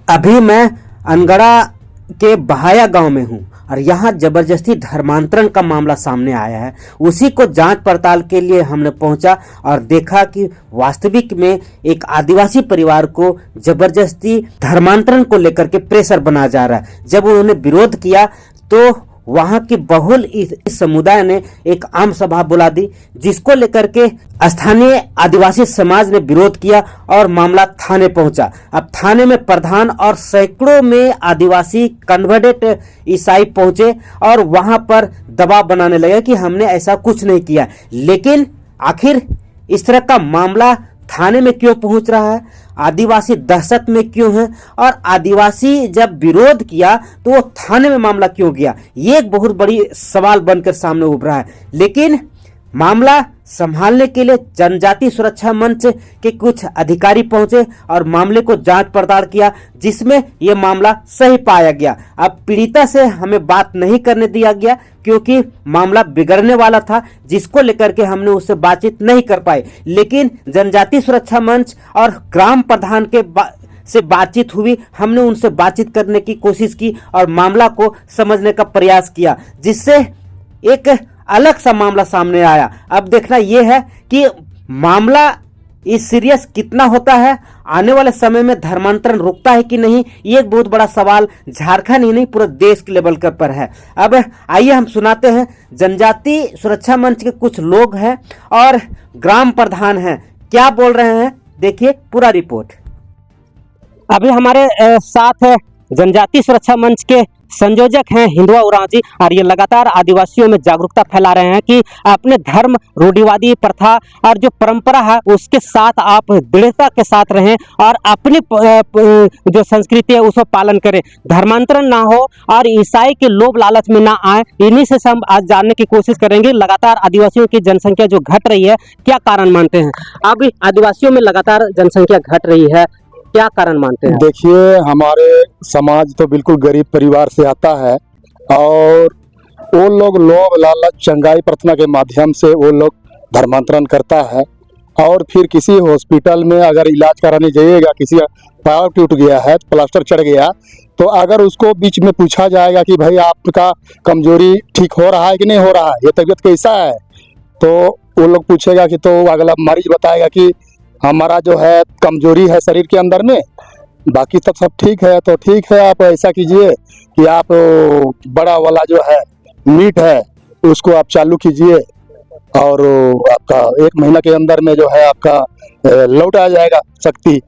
अभी मैं अनगढ़ा के बहाया गांव में हूं और यहाँ जबरदस्ती धर्मांतरण का मामला सामने आया है। उसी को जांच पड़ताल के लिए हमने पहुंचा और देखा कि वास्तविक में एक आदिवासी परिवार को जबरदस्ती धर्मांतरण को लेकर के प्रेशर बनाया जा रहा है। जब उन्होंने विरोध किया तो वहां के बहुल इस समुदाय ने एक आम सभा बुला दी, जिसको लेकर के स्थानीय आदिवासी समाज ने विरोध किया और मामला थाने पहुंचा। अब थाने में प्रधान और सैकड़ों में आदिवासी कन्वर्टेड ईसाई पहुंचे और वहां पर दबाव बनाने लगे कि हमने ऐसा कुछ नहीं किया। लेकिन आखिर इस तरह का मामला थाने में क्यों पहुंच रहा है, आदिवासी दहशत में क्यों है और आदिवासी जब विरोध किया तो वो थाने में मामला क्यों गया, ये एक बहुत बड़ी सवाल बनकर सामने उभरा है। लेकिन मामला संभालने के लिए जनजाति सुरक्षा मंच के कुछ अधिकारी पहुंचे और मामले को जांच पड़ताल किया, जिसमें यह मामला सही पाया गया। अब पीड़िता से हमें बात नहीं करने दिया गया क्योंकि मामला बिगड़ने वाला था, जिसको लेकर के हमने उससे बातचीत नहीं कर पाए। लेकिन जनजाति सुरक्षा मंच और ग्राम प्रधान के से बातचीत हुई, हमने उनसे बातचीत करने की कोशिश की और मामला को समझने का प्रयास किया, जिससे एक अलग सा मामला सामने आया। अब देखना यह है कि मामला इस सीरियस कितना होता है, आने वाले समय में धर्मांतरण रुकता है कि नहीं, ये एक बहुत बड़ा सवाल झारखंड ही नहीं पूरे देश के लेवल पर है। अब आइए हम सुनाते हैं जनजाति सुरक्षा मंच के कुछ लोग हैं और ग्राम प्रधान हैं, क्या बोल रहे हैं, देखिए पूरा रिपोर्ट। अभी हमारे साथ जनजाति सुरक्षा मंच के संयोजक हैं हिंदुआ उरांव जी, और ये लगातार आदिवासियों में जागरूकता फैला रहे हैं कि अपने धर्म, रूढ़िवादी प्रथा और जो परंपरा है उसके साथ आप दृढ़ता के साथ रहें और अपनी जो संस्कृति है उसका पालन करें, धर्मांतरण ना हो और ईसाई के लोभ लालच में ना आए। इन्हीं से हम आज जानने की कोशिश करेंगे लगातार आदिवासियों की जनसंख्या जो घट रही है, क्या कारण मानते हैं। अब आदिवासियों में लगातार जनसंख्या घट रही है, क्या कारण मानते हैं। देखिए, हमारे समाज तो बिल्कुल गरीब परिवार से आता है और वो लोग लोभ लालच चंगाई प्रार्थना के माध्यम से वो लोग धर्मांतरण करता है। और फिर किसी हॉस्पिटल में अगर इलाज कराने जाइएगा, किसी पैर टूट गया है, प्लास्टर चढ़ गया, तो अगर उसको बीच में पूछा जाएगा कि भाई आपका कमजोरी ठीक हो रहा है कि नहीं हो रहा है, ये तबीयत कैसा है, तो वो लोग पूछेगा कि, तो अगला मरीज बताएगा कि हमारा जो है कमजोरी है शरीर के अंदर में, बाकी तो सब ठीक है। तो ठीक है, आप ऐसा कीजिए कि आप बड़ा वाला जो है मीट है उसको आप चालू कीजिए और आपका 1 महीना के अंदर में जो है आपका लौट आ जाएगा शक्ति,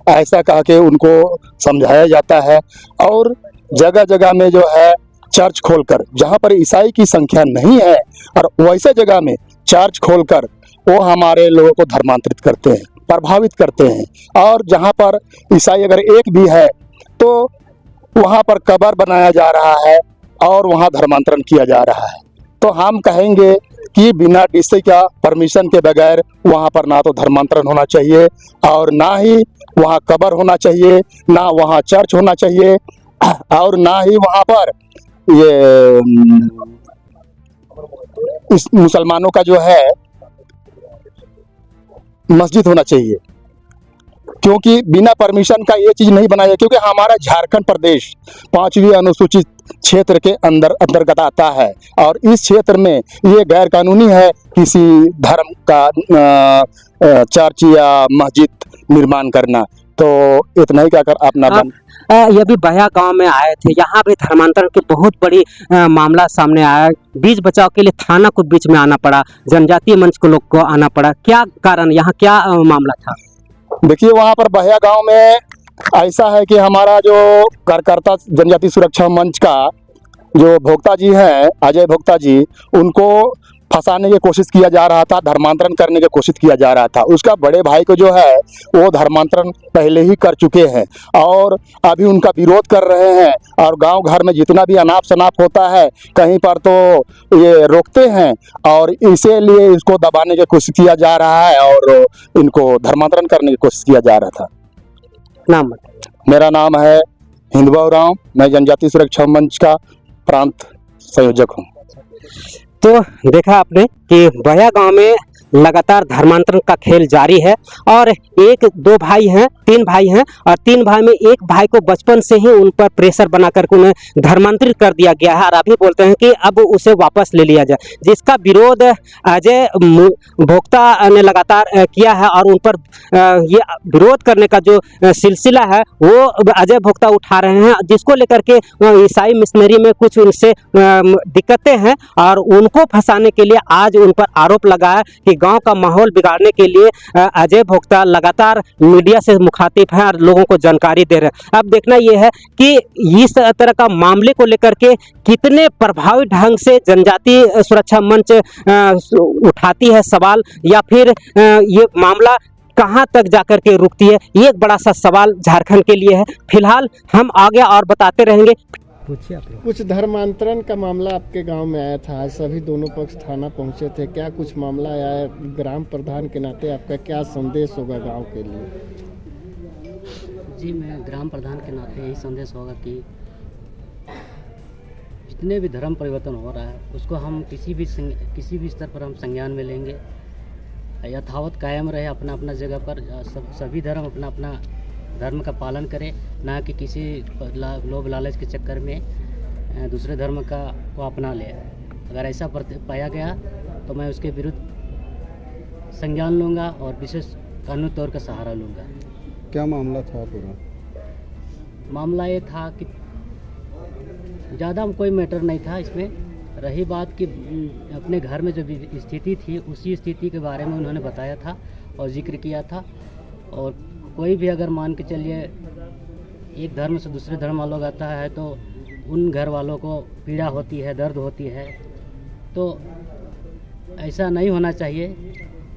ऐसा कह के उनको समझाया जाता है। और जगह जगह में जो है चर्च खोलकर, जहाँ पर ईसाई की संख्या नहीं है और वैसे जगह में चर्च खोलकर वो हमारे लोगों को धर्मांतरित करते हैं, प्रभावित करते हैं। और जहाँ पर ईसाई अगर एक भी है तो वहाँ पर कब्र बनाया जा रहा है और वहाँ धर्मांतरण किया जा रहा है। तो हम कहेंगे कि बिना डीसी का परमिशन के बगैर वहाँ पर ना तो धर्मांतरण होना चाहिए और ना ही वहाँ कब्र होना चाहिए, ना वहाँ चर्च होना चाहिए और ना ही वहाँ पर ये इस मुसलमानों का जो है मस्जिद होना चाहिए। क्योंकि बिना परमिशन का ये चीज़ नहीं बनाया, क्योंकि हमारा झारखंड प्रदेश 5वीं अनुसूचित क्षेत्र के अंतर्गत आता है और इस क्षेत्र में ये गैर कानूनी है किसी धर्म का चर्च या मस्जिद निर्माण करना। तो इतना ही कहकर अपना ये भी बहाया गांव में आए थे, यहाँ भी धर्मांतरण की बहुत बड़ी मामला सामने आया। बीच बचाव के लिए थाना को बीच में आना पड़ा, जनजातीय मंच को लोग को आना पड़ा, क्या कारण, यहाँ क्या मामला था। देखिए, वहाँ पर बहाया गांव में ऐसा है कि हमारा जो कार्यकर्ता जनजाति सुरक्षा मंच का जो भोक्ता जी हैं, अजय भोक्ता जी, उनको फंसाने की कोशिश किया जा रहा था, धर्मांतरण करने की कोशिश किया जा रहा था। उसका बड़े भाई को जो है वो धर्मांतरण पहले ही कर चुके हैं और अभी उनका विरोध कर रहे हैं। और गांव घर में जितना भी अनाप शनाप होता है कहीं पर तो ये रोकते हैं और इसीलिए इसको दबाने की कोशिश किया जा रहा है और इनको धर्मांतरण करने की कोशिश किया जा रहा था। नाम, मेरा नाम है हिंदुआ उरांव, मैं जनजाति सुरक्षा मंच का प्रांत संयोजक हूँ। तो देखा आपने कि बहाया गांव में लगातार धर्मांतरण का खेल जारी है। और एक दो भाई हैं, तीन भाई हैं, और तीन भाई में एक भाई को बचपन से ही उन पर प्रेशर बना करके उन्हें धर्मांतरित कर दिया गया है और अभी बोलते हैं कि अब उसे वापस ले लिया जाए, जिसका विरोध अजय भोक्ता ने लगातार किया है। और उन पर ये विरोध करने का जो सिलसिला है वो अजय भोक्ता उठा रहे हैं, जिसको लेकर के ईसाई मिशनरी में कुछ उनसे दिक्कतें हैं और उनको फंसाने के लिए आज उन पर आरोप लगा है कि गांव का माहौल बिगाड़ने के लिए अजय भोक्ता लगातार मीडिया से मुखातिब हैं और लोगों को जानकारी दे रहे हैं। अब देखना यह है कि इस तरह का मामले को लेकर के कितने प्रभावी ढंग से जनजातीय सुरक्षा मंच उठाती है सवाल, या फिर ये मामला कहां तक जाकर के रुकती है, ये एक बड़ा सा सवाल झारखंड के लिए है। फिलहाल हम आगे और बताते रहेंगे। पूछिए आप लोग। कुछ धर्मांतरण का मामला आपके गांव में आया था, आज सभी दोनों पक्ष थाना पहुंचे थे, क्या कुछ मामला आया है? ग्राम प्रधान के नाते आपका क्या संदेश होगा गांव के लिए? जी, मैं ग्राम प्रधान के नाते यही संदेश होगा कि जितने भी धर्म परिवर्तन हो रहा है उसको हम किसी भी स्तर पर हम संज्ञान में लेंगे, यथावत कायम रहे अपना अपना जगह पर, सभी धर्म अपना अपना धर्म का पालन करें, ना कि किसी लोभ लालच के चक्कर में दूसरे धर्म को अपना ले। अगर ऐसा पाया गया तो मैं उसके विरुद्ध संज्ञान लूँगा और विशेष कानूनी तौर का सहारा लूँगा। क्या मामला था पूरा? मामला ये था कि ज़्यादा कोई मैटर नहीं था इसमें। रही बात कि अपने घर में जो स्थिति थी उसी स्थिति के बारे में उन्होंने बताया था और जिक्र किया था। और कोई भी अगर मान के चलिए एक धर्म से दूसरे धर्म वालों का आता है तो उन घर वालों को पीड़ा होती है, दर्द होती है, तो ऐसा नहीं होना चाहिए।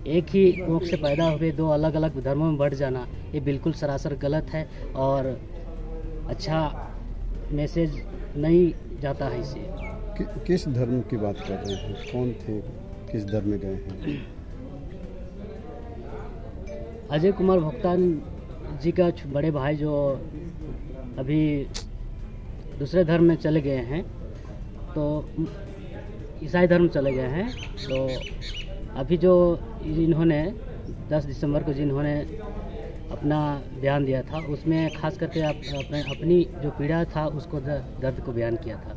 एक ही कोख से पैदा हुए दो अलग अलग धर्मों में बढ़ जाना ये बिल्कुल सरासर गलत है और अच्छा मैसेज नहीं जाता है इससे। किस धर्म की बात कर रहे हैं? कौन थे? किस धर्म में गए हैं? अजय कुमार भोक्ता जी का बड़े भाई जो अभी दूसरे धर्म में चले गए हैं, तो ईसाई धर्म चले गए हैं, तो अभी जो इन्होंने 10 दिसंबर को जिन्होंने अपना बयान दिया था उसमें खास करके अपनी जो पीड़ा था उसको दर्द को बयान किया था।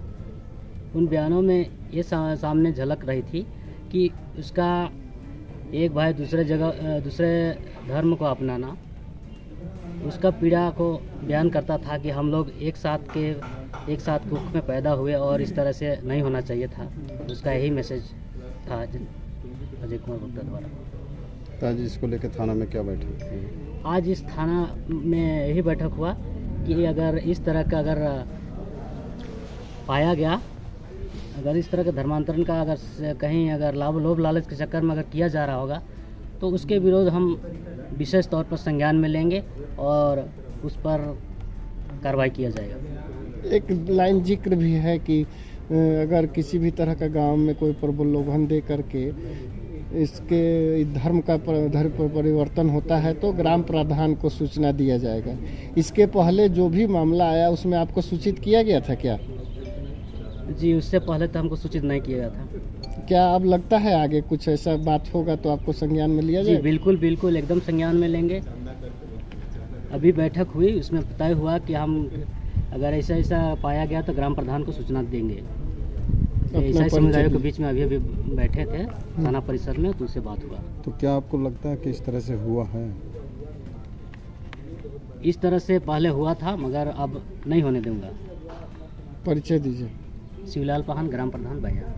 उन बयानों में ये सामने झलक रही थी कि उसका एक भाई दूसरे धर्म को अपनाना, उसका पीड़ा को बयान करता था कि हम लोग एक साथ कुख में पैदा हुए और इस तरह से नहीं होना चाहिए था। उसका यही मैसेज था अजय कुमार भोक्ता द्वारा। आज इसको लेकर थाना में क्या बैठक? आज इस थाना में यही बैठक हुआ कि अगर इस तरह का अगर पाया गया, अगर इस तरह के धर्मांतरण का अगर कहीं अगर लोभ लालच के चक्कर में अगर किया जा रहा होगा तो उसके विरोध हम विशेष तौर पर संज्ञान में लेंगे और उस पर कार्रवाई किया जाएगा। एक लाइन जिक्र भी है कि अगर किसी भी तरह का गांव में कोई प्रलोभन दे करके इसके धर्म परिवर्तन होता है तो ग्राम प्रधान को सूचना दिया जाएगा। इसके पहले जो भी मामला आया उसमें आपको सूचित किया गया था क्या? जी, उससे पहले तो हमको सूचित नहीं किया गया था। क्या अब लगता है आगे कुछ ऐसा बात होगा तो आपको संज्ञान में लिया जाएगा? जी बिल्कुल एकदम संज्ञान में लेंगे। अभी बैठक हुई, उसमें तय हुआ कि हम अगर ऐसा पाया गया तो ग्राम प्रधान को सूचना देंगे। ईसाई समुदायों के बीच में अभी बैठे थे थाना परिसर में, तो उससे बात हुआ। तो क्या आपको लगता है कि इस तरह से हुआ है? इस तरह से पहले हुआ था मगर अब नहीं होने दूंगा। परिचय दीजिए। शिवलाल पाहन, ग्राम प्रधान भैया।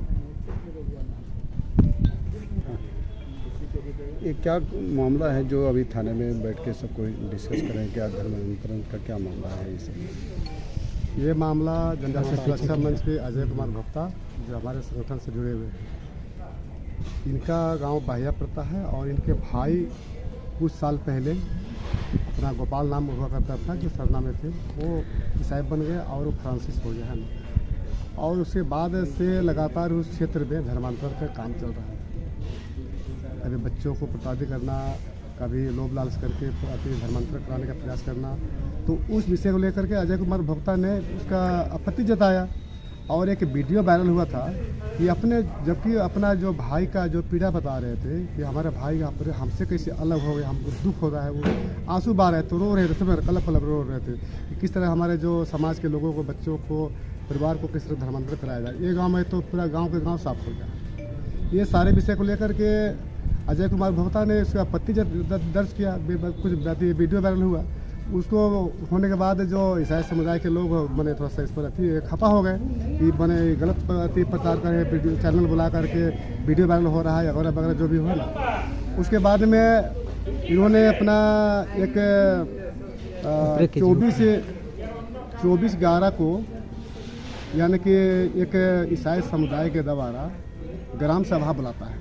ये क्या मामला है जो अभी थाने में बैठ के सब कोई डिस्कस करें? क्या धर्मांतरण का क्या मामला है? ये मामला जनजातीय सुरक्षा मंच के अजय कुमार भोक्ता जो हमारे संगठन से जुड़े हुए हैं, इनका गांव बाहिया पड़ता है और इनके भाई कुछ साल पहले अपना गोपाल नाम हुआ करता था जो सरना में थे, वो ईसाई बन गए और वो फ्रांसिस हो गया है। और उसके बाद से लगातार उस क्षेत्र में धर्मांतरण का काम चल रहा है। कभी बच्चों को प्रताड़ित करना, कभी लोभ लालच करके धर्मांतरण कराने का प्रयास करना। तो उस विषय को लेकर के अजय कुमार भोक्ता ने उसका आपत्ति जताया और एक वीडियो वायरल हुआ था कि जबकि अपना जो भाई का जो पीड़ा बता रहे थे कि हमारे भाई यहाँ पर हमसे कैसे अलग हो गए, हमको दुख हो रहा है, वो आंसू बहा रहे थे, रो रहे थे, सब कलप कलप रो रहे थे कि किस तरह हमारे जो समाज के लोगों को, बच्चों को, परिवार को किस तरह धर्मांतरित कराया जाए। ये गाँव में तो पूरा गाँव के गाँव साफ हो गया। ये सारे विषय को लेकर के अजय कुमार भोक्ता ने इसका आपत्ति दर्ज किया, कुछ वीडियो वायरल हुआ। उसको होने के बाद जो ईसाई समुदाय के लोग बने थोड़ा सा इस पर खफा हो गए कि बने गलत प्रचार कर वीडियो चैनल बुला करके वीडियो वायरल हो रहा है वगैरह वगैरह जो भी हो ना। उसके बाद में इन्होंने अपना एक 24/11 को यानी कि एक ईसाई समुदाय के द्वारा ग्राम सभा बुलाता है,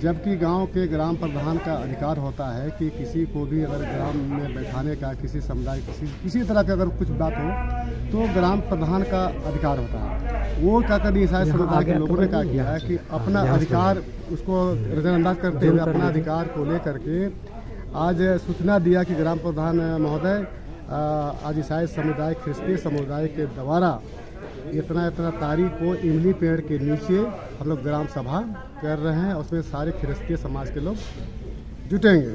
जबकि गांव के ग्राम प्रधान का अधिकार होता है कि किसी को भी अगर ग्राम में बैठाने का, किसी समुदाय किसी तरह का अगर कुछ बात हो तो ग्राम प्रधान का अधिकार होता है। वो क्या कर ईसाई समुदाय के लोगों ने क्या किया है कि अपना अधिकार उसको नजरअंदाज करते हुए अपना अधिकार को लेकर के आज सूचना दिया कि ग्राम प्रधान महोदय, आज ईसाई समुदाय, ख्रिस्ती समुदाय के द्वारा इतना तारीख को इमली पेड़ के नीचे हम लोग ग्राम सभा कर रहे हैं, उसमें सारे ख्रिस्ती समाज के लोग जुटेंगे।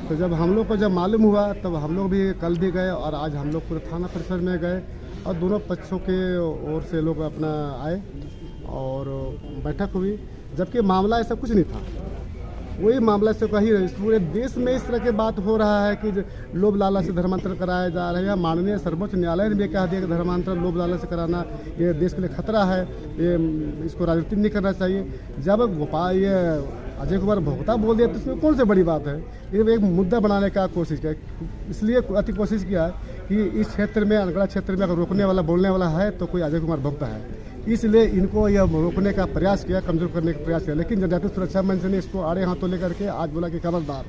तो जब हम लोग को जब मालूम हुआ तब हम लोग भी कल भी गए और आज हम लोग पूरे थाना परिसर में गए और दोनों पक्षों के ओर से लोग अपना आए और बैठक हुई, जबकि मामला ऐसा कुछ नहीं था। वही मामला से कही इस पूरे देश में इस तरह की बात हो रहा है कि लोभ लालच से धर्मांतरण कराया जा रहा है। माननीय सर्वोच्च न्यायालय ने भी कह दिया कि धर्मांतरण लोभ लालच से कराना ये देश के लिए खतरा है, ये इसको राजनीति नहीं करना चाहिए। जब ये अजय कुमार भोक्ता बोल दिया तो इसमें कौन सी बड़ी बात है। ये एक मुद्दा बनाने का कोशिश किया, इसलिए अति कोशिश किया है कि इस क्षेत्र में, अनगढ़ा क्षेत्र में अगर रोकने वाला, बोलने वाला है तो कोई अजय कुमार भोक्ता है। इसलिए इनको यह रोकने का प्रयास किया, कमजोर करने का प्रयास किया। लेकिन जनजातीय सुरक्षा मंच ने इसको आड़े हाथों लेकर के आज बोला कि खबरदार,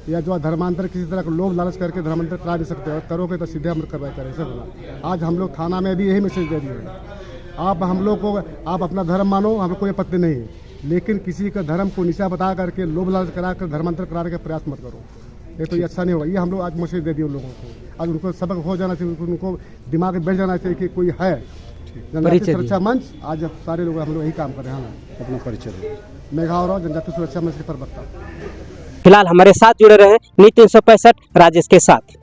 या जो धर्मांतर किसी तरह का लोभ लालच करके धर्मांतर करा नहीं सकते, और करोगे तो सीधे हम कार्रवाई करें। सब आज हम लोग थाना में भी यही मैसेज दे दिए हैं, आप हम लोग को, आप अपना धर्म मानो, हमें कोई आपत्ति नहीं है, लेकिन किसी का धर्म को नीचा बता करके लोभ लालच करा कर धर्मांतर कराने का प्रयास मत करो। ये तो ये अच्छा नहीं होगा। ये हम लोग आज मैसेज दे दिए उन लोगों को। आज उनको सबक हो जाना चाहिए, उनको दिमाग में बैठ जाना चाहिए कि कोई है। जनजातीय सुरक्षा मंच आज सारे लोग हम लोग यही काम कर रहे हैं। अपना परिचय मेघावराव, जनजातीय सुरक्षा मंच के प्रवक्ता। फिलहाल हमारे साथ जुड़े रहे नीति 365 राजेश के साथ।